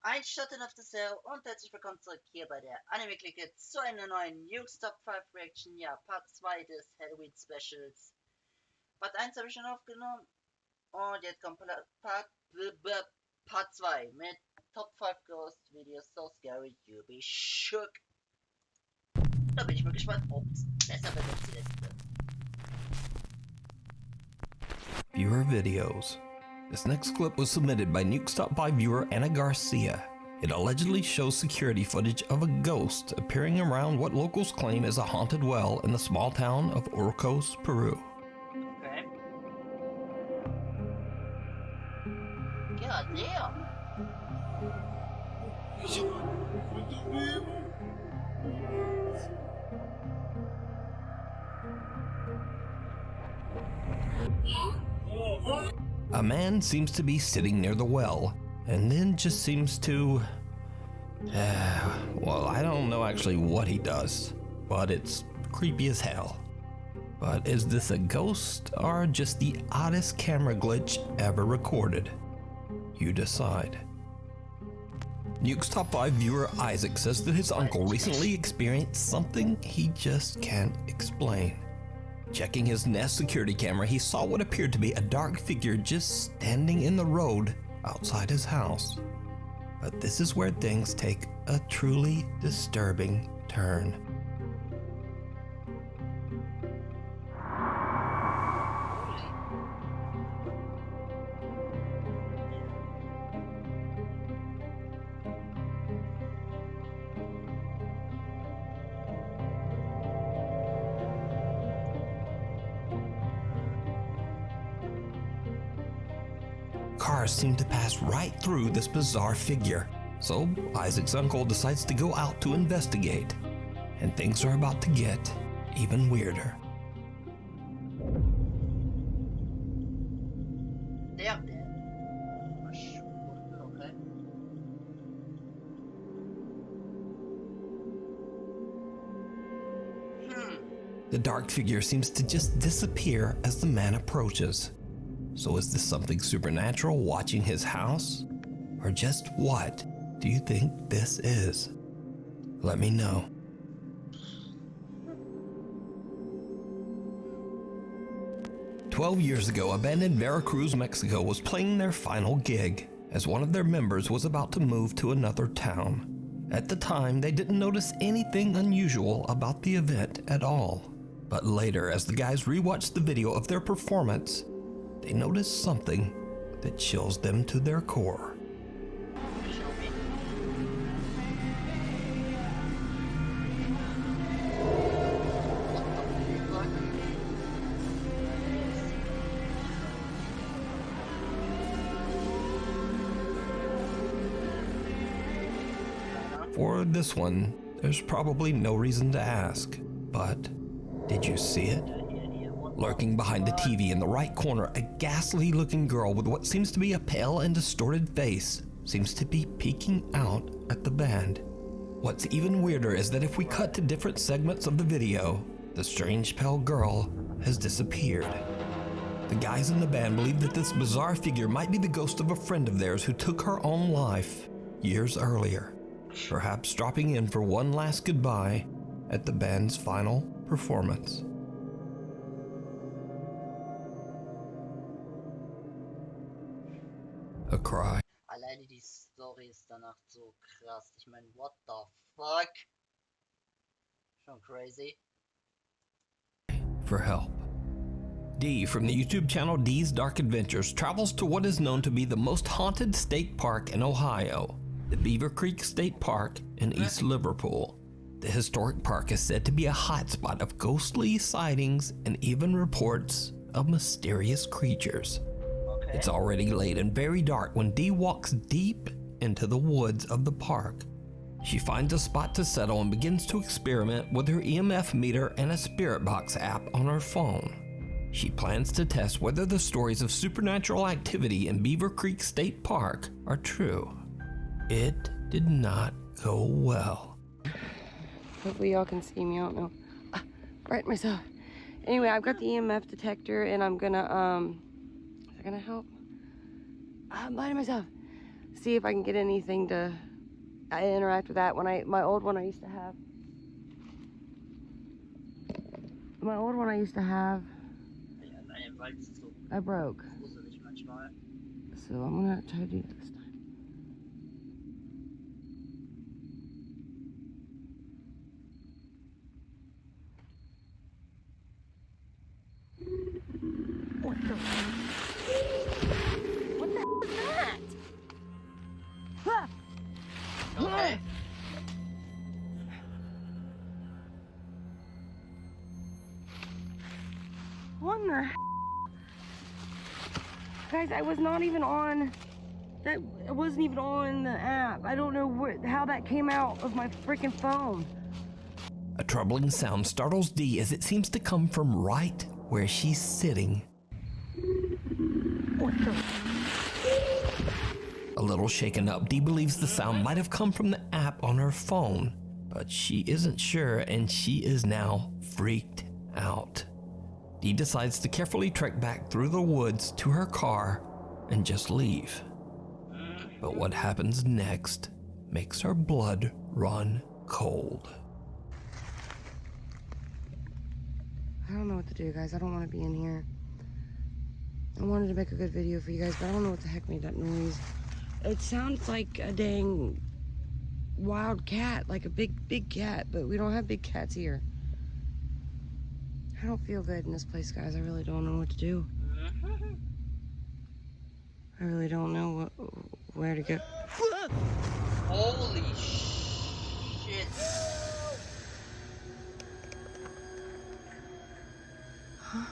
Ein Schatten auf das Hill und herzlich willkommen zurück hier bei der Anime-Clique zu einer neuen Nukes Top 5 Reaction, ja, Part 2 des Halloween Specials. Part 1 habe ich schon aufgenommen und jetzt kommt Part 2 mit Top 5 Ghost Videos So Scary You Be Shook. Da bin ich mal gespannt, ob es besser wird als die letzte. Viewer videos. This next clip was submitted by Nukes Top 5 viewer Anna Garcia. It allegedly shows security footage of a ghost appearing around what locals claim is a haunted well in the small town of Orcos, Peru. Okay. God damn. A man seems to be sitting near the well, and then just seems to... well, I don't know actually what he does, but it's creepy as hell. But is this a ghost or just the oddest camera glitch ever recorded? You decide. Nukes Top 5 viewer Isaac says that his uncle recently experienced something he just can't explain. Checking his Nest security camera, he saw what appeared to be a dark figure just standing in the road outside his house. But this is where things take a truly disturbing turn. Cars seem to pass right through this bizarre figure, so Isaac's uncle decides to go out to investigate, and things are about to get even weirder. Damn, Dad. Okay. The dark figure seems to just disappear as the man approaches. So is this something supernatural watching his house? Or just what do you think this is? Let me know. "12 years ago, a band in Veracruz, Mexico was playing their final gig as one of their members was about to move to another town. At the time, they didn't notice anything unusual about the event at all. But later, as the guys rewatched the video of their performance, they noticed something that chills them to their core. For this one, there's probably no reason to ask, but did you see it? Lurking behind the TV in the right corner, a ghastly-looking girl with what seems to be a pale and distorted face seems to be peeking out at the band. What's even weirder is that if we cut to different segments of the video, the strange pale girl has disappeared. The guys in the band believe that this bizarre figure might be the ghost of a friend of theirs who took her own life years earlier, perhaps dropping in for one last goodbye at the band's final performance. A cry Alleine die Story ist danach so krass. Ich meine, what the fuck? Schon crazy. for help. Dee from the YouTube channel Dee's Dark Adventures travels to what is known to be the most haunted state park in Ohio, the Beaver Creek State Park in East Liverpool. The historic park is said to be a hotspot of ghostly sightings and even reports of mysterious creatures. Okay. It's already late and very dark when Dee walks deep into the woods of the park. She finds a spot to settle and begins to experiment with her EMF meter and a spirit box app on her phone. She plans to test whether the stories of supernatural activity in Beaver Creek State Park are true. It did not go well. Hopefully y'all can see me. I don't know. Right myself. Anyway, I've got the EMF detector and I'm gonna, is that gonna help? I'm blind myself. see if I can get anything to interact with that. My old one I used to have. My old one I used to have, I broke. So I'm gonna try to do that this time. What the hell is that? Ah! Okay. What in the guys, I was not even on that. I wasn't even on the app. I don't know how that came out of my freaking phone. A troubling sound startles Dee as it seems to come from right where she's sitting. What the? A little shaken up, Dee believes the sound might have come from the app on her phone, but she isn't sure and she is now freaked out. Dee decides to carefully trek back through the woods to her car and just leave. But what happens next makes her blood run cold. I don't know what to do, guys. I don't want to be in here. I wanted to make a good video for you guys, but I don't know what the heck made that noise. It sounds like a dang wild cat, like a big cat, but we don't have big cats here. I don't feel good in this place, guys. I really don't know what to do. I really don't know where to go. Holy shit. Huh?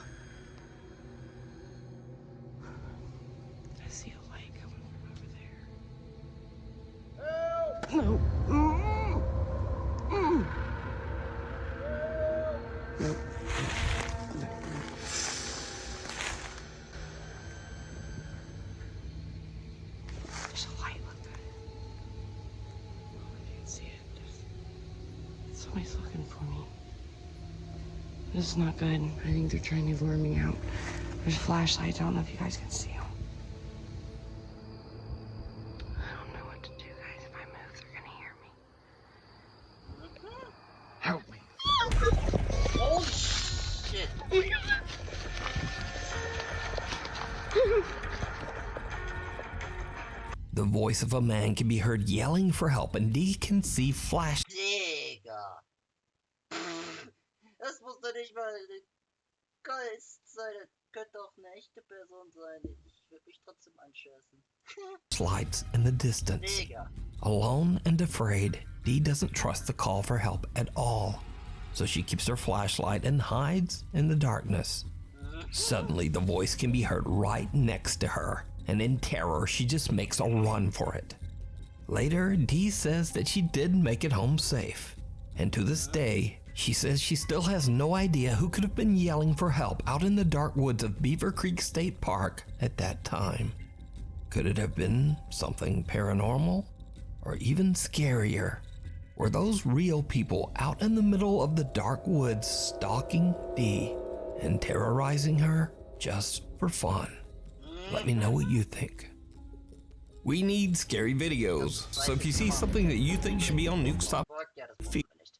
I see a light coming from over there. No. Nope. There's a light, look at it. Oh, I can't see it. Somebody's looking for me. This is not good. I think they're trying to lure me out. There's flashlights. I don't know if you guys can see them. I don't know what to do, guys. If I move, they're gonna hear me. Help me. Holy shit. The voice of a man can be heard yelling for help and Dee can see flash. Digga. Das muss doch nicht mal eine Geist sein. Das könnte auch eine echte Person sein. Ich würde mich trotzdem anschießen. Lights in the distance. Digga. Alone and afraid, Dee doesn't trust the call for help at all. So she keeps her flashlight and hides in the darkness. Suddenly, the voice can be heard right next to her, and in terror, she just makes a run for it. Later, Dee says that she did make it home safe. And to this day, she says she still has no idea who could have been yelling for help out in the dark woods of Beaver Creek State Park at that time. Could it have been something paranormal? Or even scarier? Were those real people out in the middle of the dark woods stalking Dee and terrorizing her just for fun? Let me know what you think. We need scary videos, so if you see something that you think should be on Nukes Top, Ja, das brauchen wir nicht.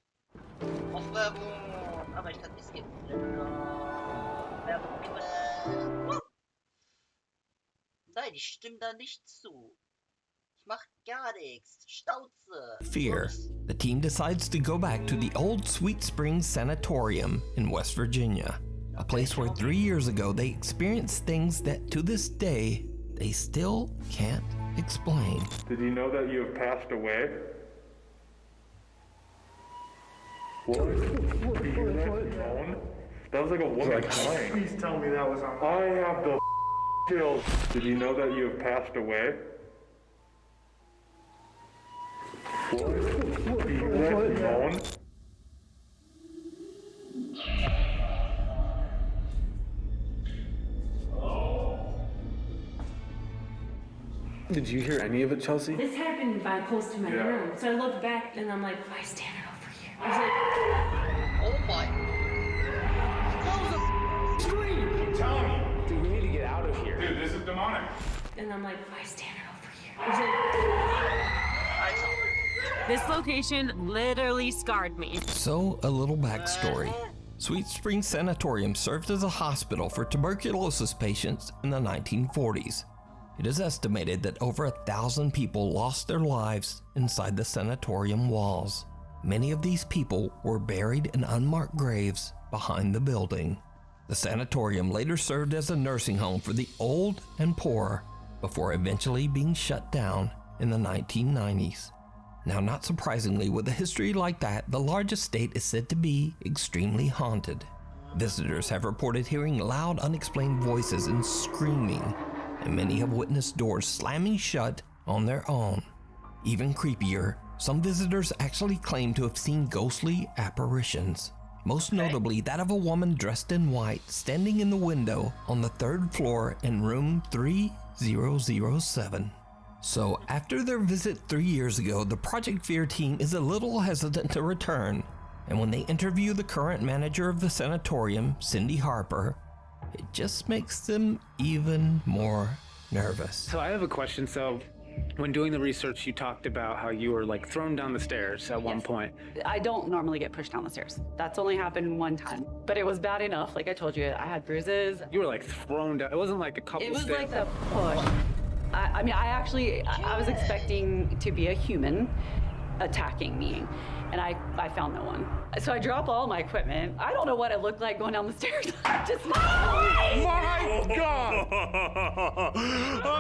Auf Werbung, aber ich kann nicht skippen. Werbung. Nein, ich stimme da nicht zu. Ich mach gar nichts. Stauze. fear, the team decides to go back to the old Sweet Springs Sanatorium in West Virginia, a place where 3 years ago they experienced things that to this day they still can't explain. Did you know that you have passed away? What? Did you hear that moan? That was like a woman crying. Please tell me that was on. I have the chills. Did you know that you have passed away? What? Did you hear that moan? Did you hear any of it, Chelsea? This happened by close to my room. So I looked back and I'm like, why standing over here? I was like, Oh my. Close the screen! I'm telling you. Dude, we need to get out of here. Dude, this is demonic. and I'm like, why standing over here? I was like, This location literally scarred me. So, a little backstory. Sweet Spring Sanatorium served as a hospital for tuberculosis patients in the 1940s. It is estimated that over 1,000 people lost their lives inside the sanatorium walls. Many of these people were buried in unmarked graves behind the building. The sanatorium later served as a nursing home for the old and poor before eventually being shut down in the 1990s. Now, not surprisingly, with a history like that, the large estate is said to be extremely haunted. Visitors have reported hearing loud, unexplained voices and screaming, and many have witnessed doors slamming shut on their own. Even creepier, some visitors actually claim to have seen ghostly apparitions. Most notably, that of a woman dressed in white standing in the window on the 3rd floor in room 3007. So, after their visit 3 years ago, the Project Fear team is a little hesitant to return, and when they interview the current manager of the sanatorium, Cindy Harper, it just makes them even more nervous. So I have a question. So when doing the research, you talked about how you were like thrown down the stairs at one point. I don't normally get pushed down the stairs. That's only happened one time, but it was bad enough. Like I told you, I had bruises. You were like thrown down. It wasn't like a couple It was stairs. like a push. I mean, I was expecting to be a human attacking me, and I found no one. So I drop all my equipment. I don't know what it looked like going down the stairs. Just My God!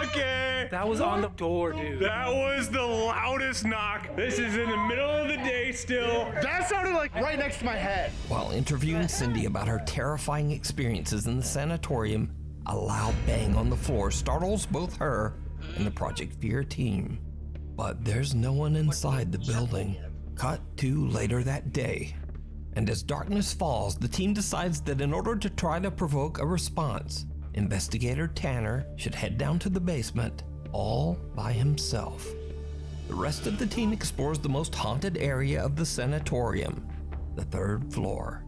Okay. That was on the door, dude. That was the loudest knock. This is in the middle of the day still. That sounded like right next to my head. While interviewing Cindy about her terrifying experiences in the sanatorium, a loud bang on the floor startles both her and the Project Fear team. But there's no one inside the building. Cut to later that day. And as darkness falls, the team decides that in order to try to provoke a response, investigator Tanner should head down to the basement all by himself. The rest of the team explores the most haunted area of the sanatorium, the 3rd floor.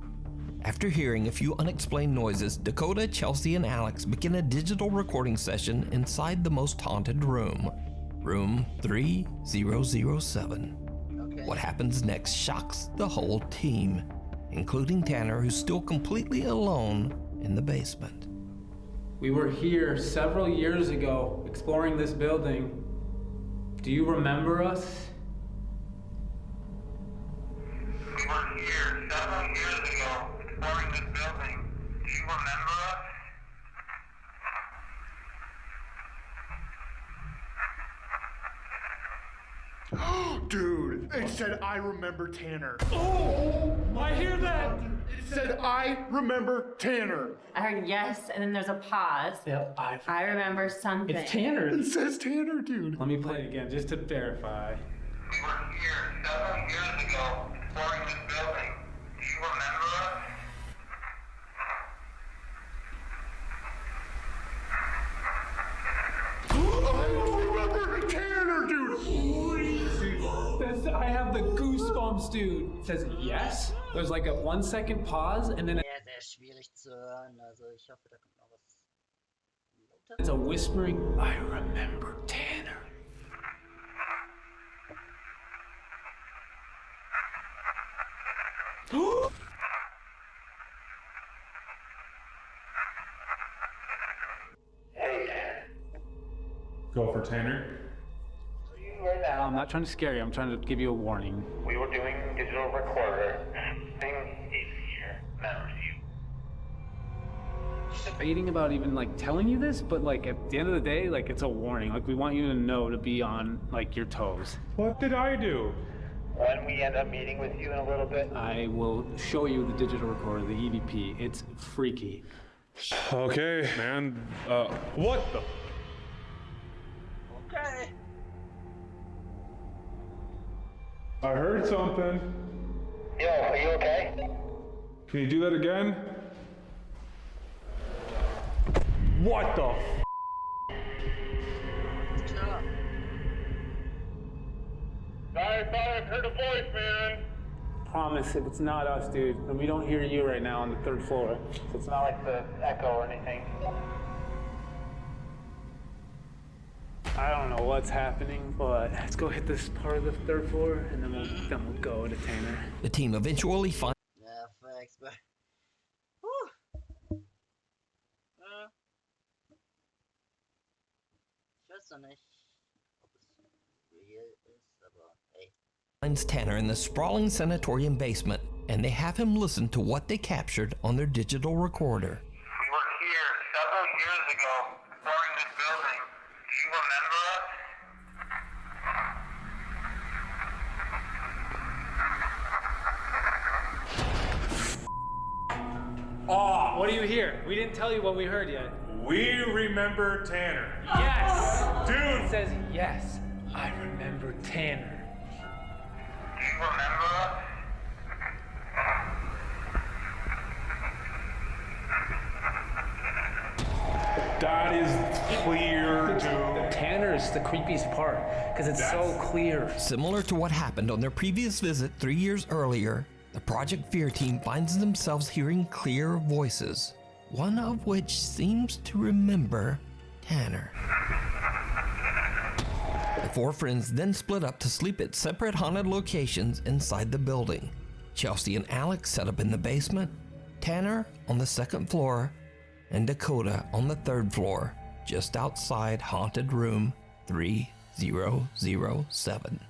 After hearing a few unexplained noises, Dakota, Chelsea, and Alex begin a digital recording session inside the most haunted room, room 3007. What happens next shocks the whole team, including Tanner, who's still completely alone in the basement. We were here several years ago exploring this building. Do you remember us? We were here several years ago exploring this building. Do you remember us? Dude, it said I remember Tanner. Oh, I hear that. It said I remember Tanner. I heard yes, and then there's a pause. Yep, I remember something. It's Tanner. It says Tanner, dude. Let me play it again just to verify. We were here several years ago exploring this building. Do you remember us? I remember Tanner, dude. I have the goosebumps, dude. It says yes. There's like a 1 second pause, and then Sehr, sehr schwierig zu hören. Also ich hoffe, da kommt noch was. it's a whispering. I remember Tanner. Go for Tanner. I'm not trying to scare you. I'm trying to give you a warning. We were doing digital recorder. Thing is here. Remembers you. Debating about even like telling you this, but like at the end of the day, like it's a warning. Like we want you to know to be on like your toes. What did I do? When we end up meeting with you in a little bit. I will show you the digital recorder, the EVP. It's freaky. Okay, man. What the? Okay. I heard something. Yo, are you okay? Can you do that again? What the? Klar. I thought I heard a voice, man. Promise if it's not us, dude. And we don't hear you right now on the 3rd floor. So it's not like the echo or anything. I don't know what's happening, but let's go hit this part of the 3rd floor, and then we'll go to Tanner. The team eventually finds Ja, facts, but... Whew. Ich weiß noch nicht, ob es real ist, aber hey. Tanner in the sprawling sanatorium basement, and they have him listen to what they captured on their digital recorder. We were here several years ago, exploring this building. Do you remember us? Oh, what do you hear? We didn't tell you what we heard yet. We remember Tanner. Yes! Dude! It says, yes, I remember Tanner. Do you remember us? That is clear, dude. Tanner is the creepiest part, because it's so clear. Similar to what happened on their previous visit 3 years earlier, the Project Fear team finds themselves hearing clear voices, one of which seems to remember Tanner. The 4 friends then split up to sleep at separate haunted locations inside the building. Chelsea and Alex set up in the basement, Tanner on the 2nd floor, and Dakota on the 3rd floor, just outside haunted room 3007.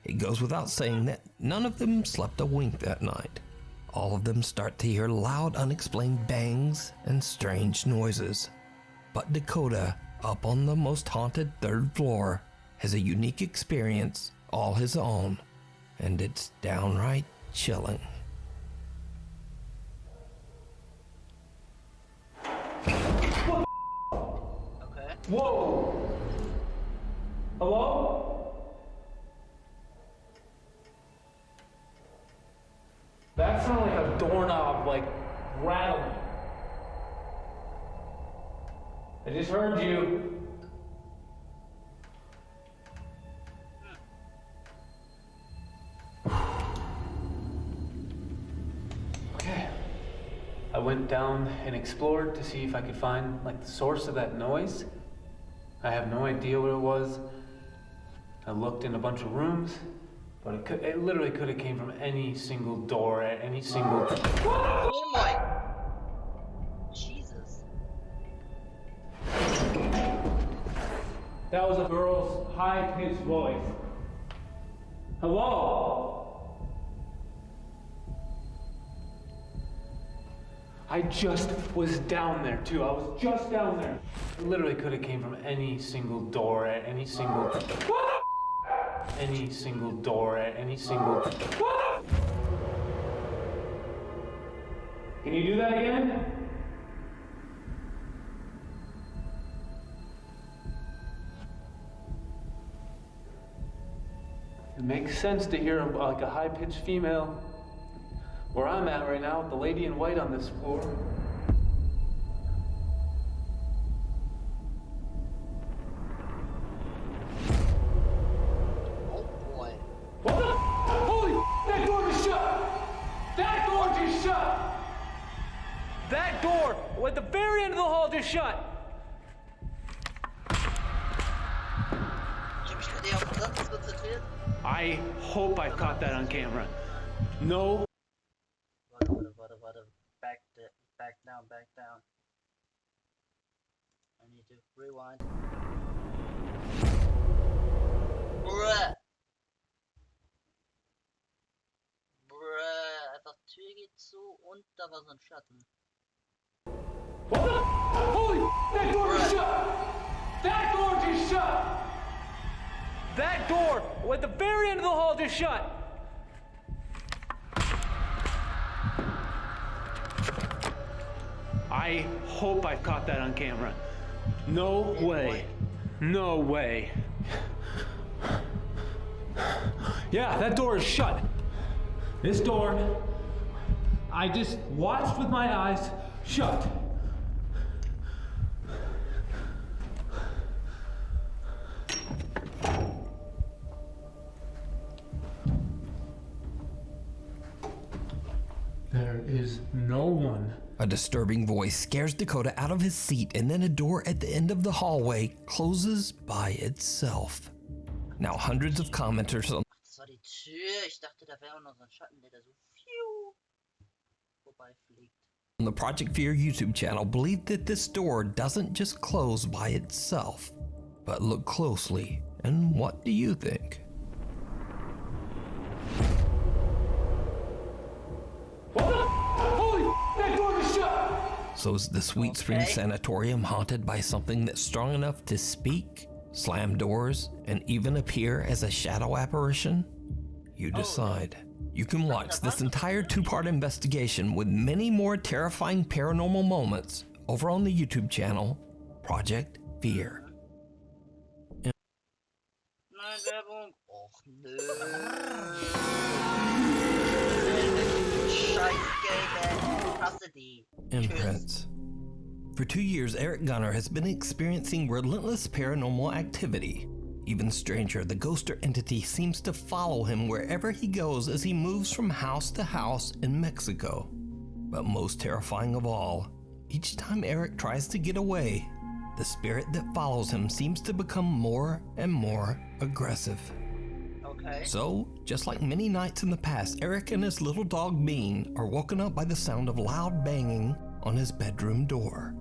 It goes without saying that none of them slept a wink that night. All of them start to hear loud, unexplained bangs and strange noises. But Dakota, up on the most haunted 3rd floor, has a unique experience all his own, and it's downright chilling. Okay. Whoa! Hello? That sounded like a doorknob, like, rattling. I just heard you. Okay. I went down and explored to see if I could find, like, the source of that noise. I have no idea what it was. I looked in a bunch of rooms, but it literally could have came from any single door at any single... Oh my... Jesus. That was a girl's high-pitched voice. Hello? I just was down there too. I was just down there. It literally could have came from any single door at any single... Any single door at any single... Can you do that again? It makes sense to hear like a high-pitched female where I'm at right now with the lady in white on this floor. Oh boy. What the? Holy! That door just shut! That door just shut! That door at the very end of the hall just shut! Ich hab mich gerade eher auf was anderes konzentriert. I hope I caught that on camera. No. Warte. Back down. I need to rewind. Bruh. Einfach Tür geht zu und da war so ein Schatten. What the? Holy! That door just shut! That door just shut! That door at the very end of the hall just shut! I hope I caught that on camera. No way. No way. Yeah, that door is shut. This door, I just watched with my eyes shut. There is no one A disturbing voice scares Dakota out of his seat, and then a door at the end of the hallway closes by itself. Now hundreds of commenters on Das war die Tür. Ich dachte, da wäre auch noch so ein Schatten, der da so pfiou vorbeifliegt. the Project Fear YouTube channel believe that this door doesn't just close by itself. But look closely, and what do you think? Holy, that door is shut! So is the Sweet Spring Sanatorium haunted by something that's strong enough to speak, slam doors, and even appear as a shadow apparition? You decide. You can watch this entire two-part investigation with many more terrifying paranormal moments over on the YouTube channel, Project Fear. Nein, Werbung. Och, nö. Scheißgelder. Hasse die. Imprints. For 2 years, Eric Gunner has been experiencing relentless paranormal activity. Even stranger, the ghost or entity seems to follow him wherever he goes as he moves from house to house in Mexico. But most terrifying of all, each time Eric tries to get away, the spirit that follows him seems to become more and more aggressive. Okay. So, just like many nights in the past, Eric and his little dog Bean are woken up by the sound of loud banging on his bedroom door.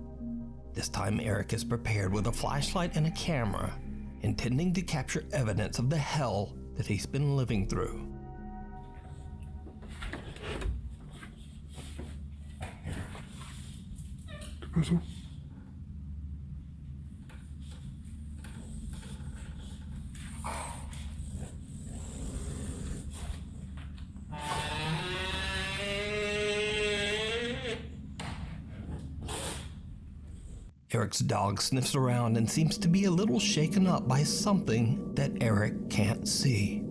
This time Eric is prepared with a flashlight and a camera, intending to capture evidence of the hell that he's been living through. ¿Qué pasó? Eric's dog sniffs around and seems to be a little shaken up by something that Eric can't see.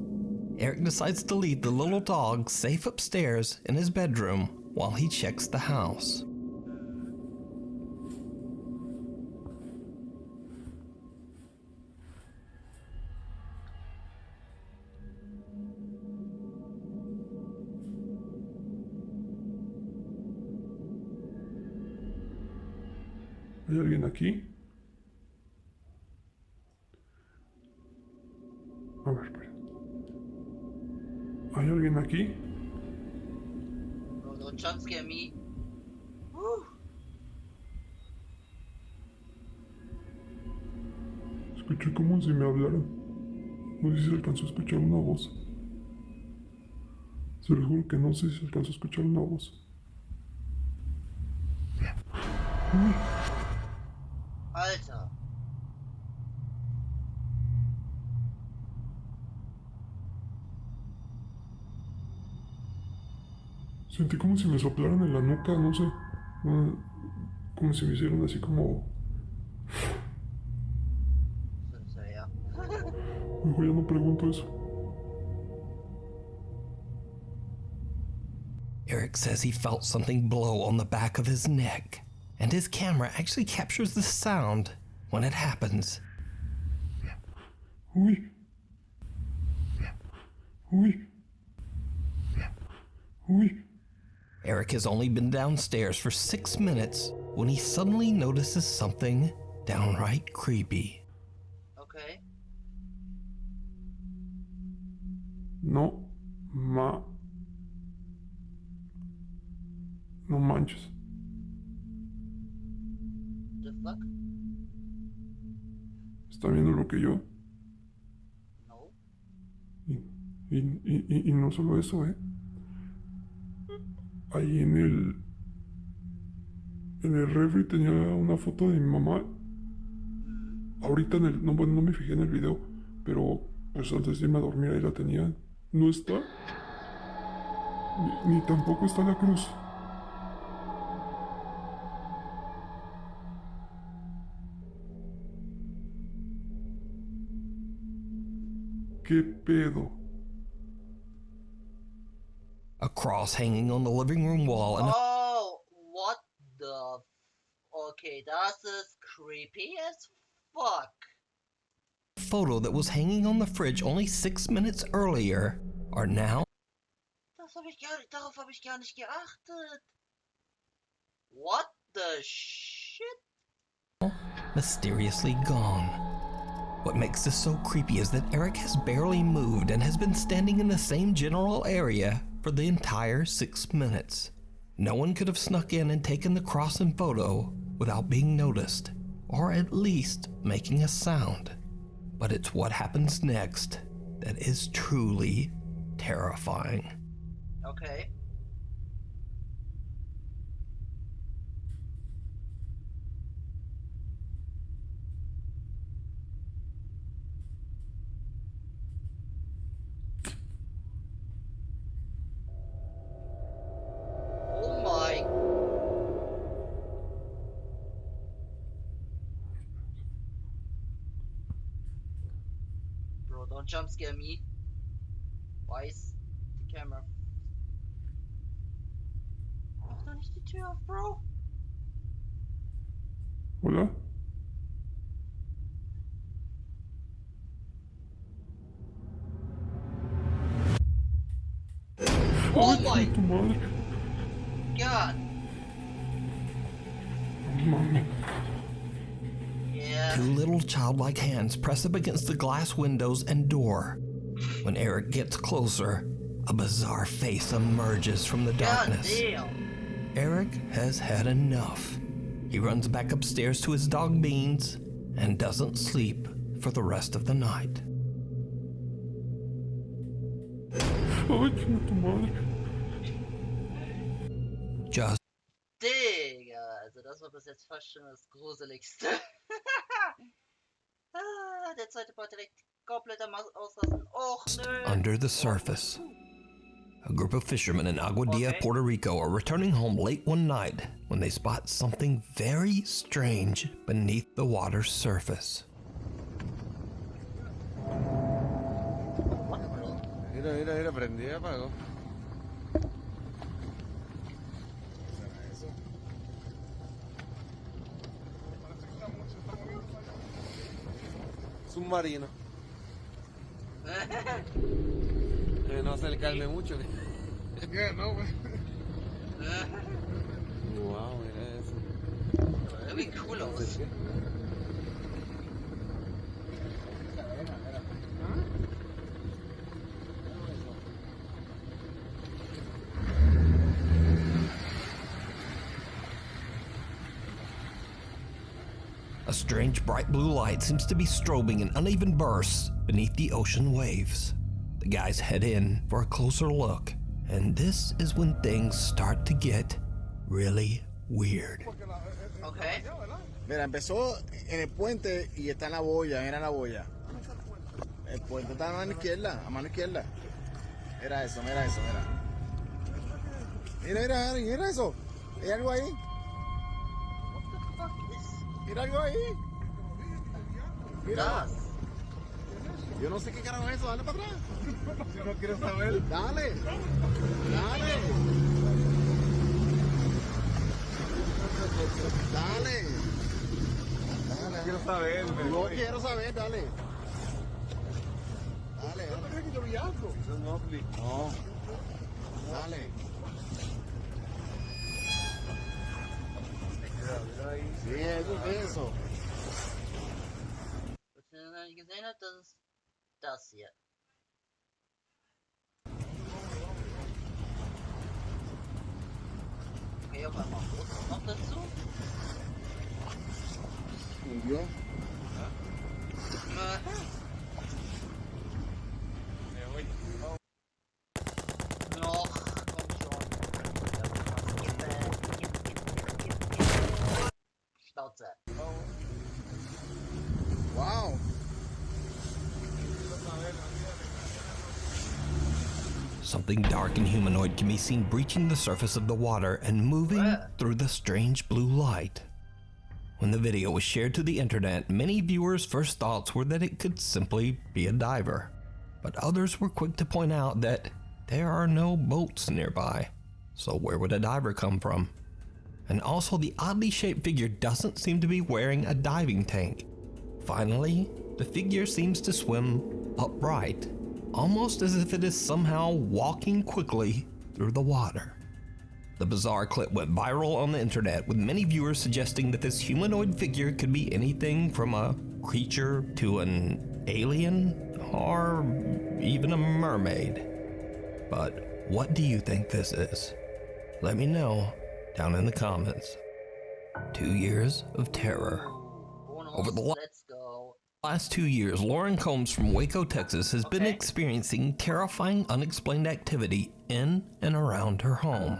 Eric decides to leave the little dog safe upstairs in his bedroom while he checks the house. ¿Hay alguien aquí? A ver, espera. ¿Hay alguien aquí? Oh, don't jump scare me. Escuché como si me hablaran. No sé si se alcanzó a escuchar una voz. Se lo juro que no sé si se alcanzó a escuchar una voz. Uy. Alter. Sentí como si me soplaran en la nuca, no sé. Como si me hicieran así como... So, ja. Mejor ya no pregunto eso. Eric says he felt something blow on the back of his neck, and his camera actually captures the sound when it happens. Uy. Uy. Uy. Eric has only been downstairs for 6 minutes when he suddenly notices something downright creepy. Okay. No manches. The fuck? ¿Está viendo lo que yo? No. Y no solo eso, Ahí en el refri tenía una foto de mi mamá. Ahorita no, bueno, no me fijé en el video, pero pues antes de irme a dormir ahí la tenía. No está. Ni tampoco está la cruz. ¿Qué pedo? A cross hanging on the living room wall and Oh, what the... Okay, das ist creepy as fuck. a photo that was hanging on the fridge only 6 minutes earlier are now Darauf habe ich gar nicht geachtet. What the shit? Mysteriously gone. What makes this so creepy is that Eric has barely moved and has been standing in the same general area for the entire 6 minutes. No one could have snuck in and taken the crossing photo without being noticed, or at least making a sound. But it's what happens next that is truly terrifying. Okay. Oh my. Bro, don't jump scare me. Why is the camera? Mach doch nicht die Tür auf, Bro. Hola. Oh Ay, my tu madre. god. No mames. Yeah. Two little childlike hands press up against the glass windows and door. When Eric gets closer, a bizarre face emerges from the God darkness. damn. Eric has had enough. He runs back upstairs to his dog Beans and doesn't sleep for the rest of the night. Ay, chinga tu madre. Just Digga, also das war bis jetzt fast schon das Gruseligste. Ah, der zweite Part direkt komplett am Ausrasten. Och nö. under the surface. A group of fishermen in Aguadilla, Okay. Puerto Rico are returning home late one night when they spot something very strange beneath the water's surface. Mira, prendí y apagó. Submarino. No acercarme mucho. No, güey. Wow, mira eso. Sieht wie cool aus. A strange bright blue light seems to be strobing in uneven bursts beneath the ocean waves. The guys head in for a closer look, and this is when things start to get really weird. Okay. Mira, empezó en el puente y está en la boya, mira la boya. El puente está a mano izquierda, Mira eso, mira. Mira eso. ¿Hay algo ahí? Mira algo ahí. Mira. Das. Yo no sé qué carajo es eso, dale para atrás. Si no quieres saber. Dale. No quiero saber. No quiero saber, dale. Dale. Que yo vi algo. No. Dale. Sí, eso es eso. Was ihr noch nicht gesehen habt, das ist das hier. Okay, auf einmal Fotos noch dazu. ¿Y yo? Noch, komm schon. Schnauze. Wow. Something dark and humanoid can be seen breaching the surface of the water and moving through the strange blue light. When the video was shared to the internet, many viewers' first thoughts were that it could simply be a diver. But others were quick to point out that there are no boats nearby, so where would a diver come from? And also, the oddly shaped figure doesn't seem to be wearing a diving tank. Finally, the figure seems to swim upright, almost as if it is somehow walking quickly through the water. The bizarre clip went viral on the internet, with many viewers suggesting that this humanoid figure could be anything from a creature to an alien or even a mermaid. But what do you think this is? Let me know down in the comments. 2 years of terror. Over the Let's go. last 2 years, Lauren Combs from Waco, Texas has been experiencing terrifying unexplained activity in and around her home.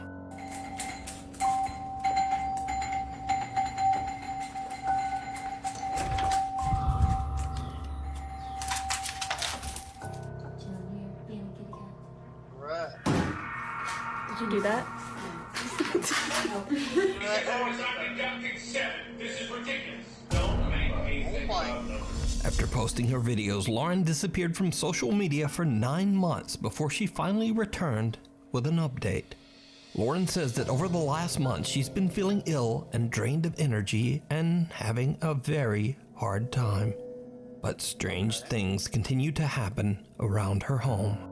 Did you do that? After posting her videos, Lauren disappeared from social media for 9 months before she finally returned with an update. Lauren says that over the last month she's been feeling ill and drained of energy and having a very hard time. But strange things continue to happen around her home.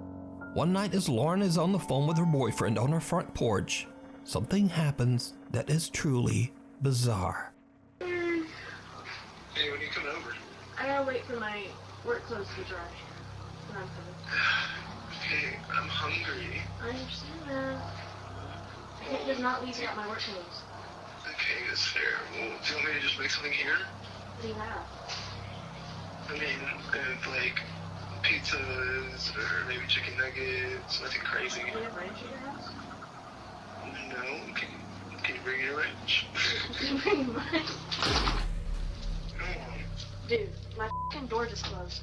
One night as Lauren is on the phone with her boyfriend on her front porch, something happens that is truly bizarre. Hey, when you coming over? I gotta wait for my work clothes to dry. Then I'm coming. Okay, I'm hungry. I understand that. I can't just not leave without my work clothes. Okay, that's fair. Well, do you want me to just make something here? What do you have? I mean, like pizzas or maybe chicken nuggets, nothing crazy. Do you have ranch at your house? No, can you bring your ranch? Can you bring mine? Come on. Dude, my f***ing door just closed.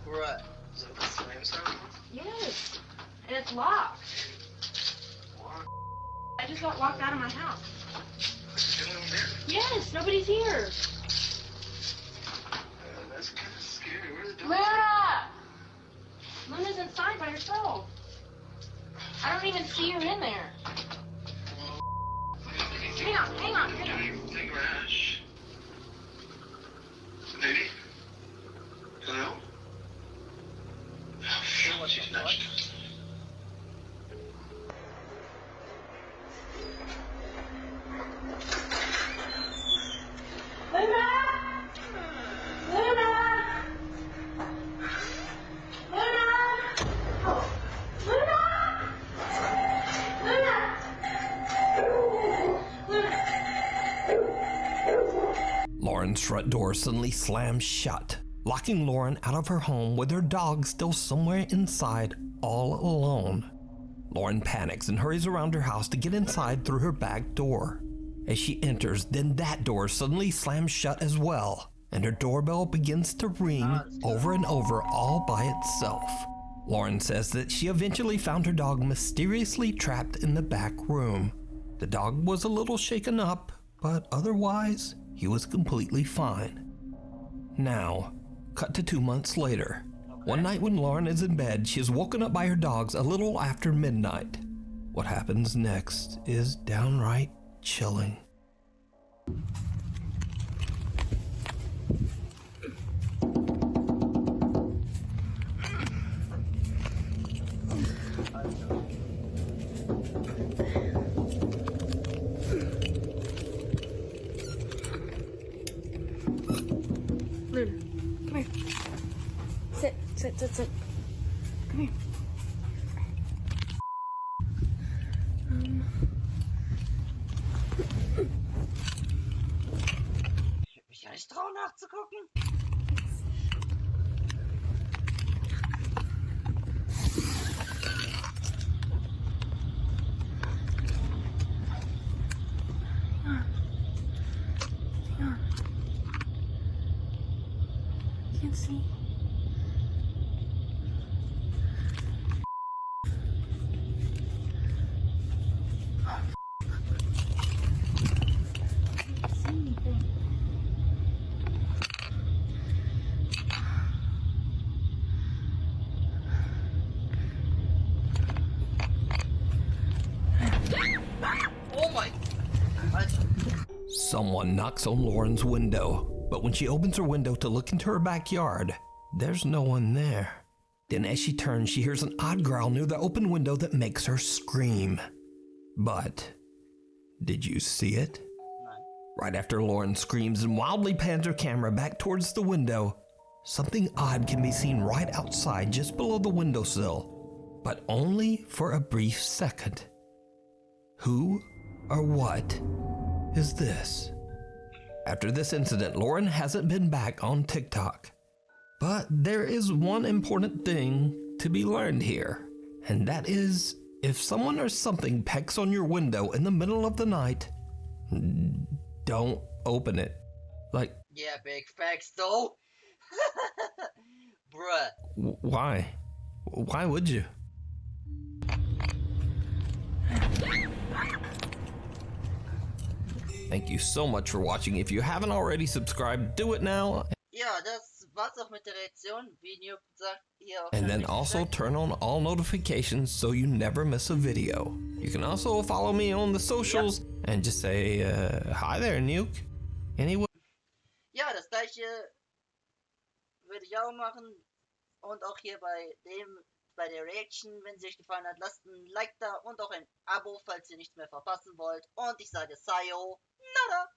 Right. Is that the slam sound? Yes. And it's locked. What? I just got locked out of my house. What's going on there? Yes, nobody's here. That's kind of scary. Where's the door? Luna! Luna's inside by herself. I don't even see her in there. Hang on. Take Rash. Lady? Hello? Oh, fuck, she's snatched. Lauren's front door suddenly slams shut, locking Lauren out of her home with her dog still somewhere inside, all alone. Lauren panics and hurries around her house to get inside through her back door. As she enters, then that door suddenly slams shut as well, and her doorbell begins to ring over and over all by itself. Lauren says that she eventually found her dog mysteriously trapped in the back room. The dog was a little shaken up, but otherwise, he was completely fine. Now, cut to 2 months later. One night when Lauren is in bed, she is woken up by her dogs a little after midnight. What happens next is downright chilling. Luna, come here. Sit. Come here. Ich würde mich ja nicht trauen nachzugucken. Can't see. Oh my. Someone knocks on Lauren's window, but when she opens her window to look into her backyard, there's no one there. Then as she turns, she hears an odd growl near the open window that makes her scream. But Did you see it? Nein. Right after Lauren screams and wildly pans her camera back towards the window, something odd can be seen right outside just below the windowsill, but only for a brief second. Who or what is this? After this incident, Lauren hasn't been back on TikTok. But there is one important thing to be learned here, and that is if someone or something pecks on your window in the middle of the night, don't open it. Like, Yeah, big facts though. Bruh. why? Why would you? Thank you so much for watching. If you haven't already subscribed, do it now. Ja, das war's auch mit der Reaktion, wie Nuke sagt. Hier auf And der then rechten also Seite. turn on all notifications so you never miss a video. You can also follow me on the socials and just say, hi there, Nuke. Anyway. Ja, das gleiche würde ich auch machen. Und auch hier bei der Reaction, wenn sie euch gefallen hat, lasst ein Like da und auch ein Abo, falls ihr nichts mehr verpassen wollt. Und ich sage Sayo, nada!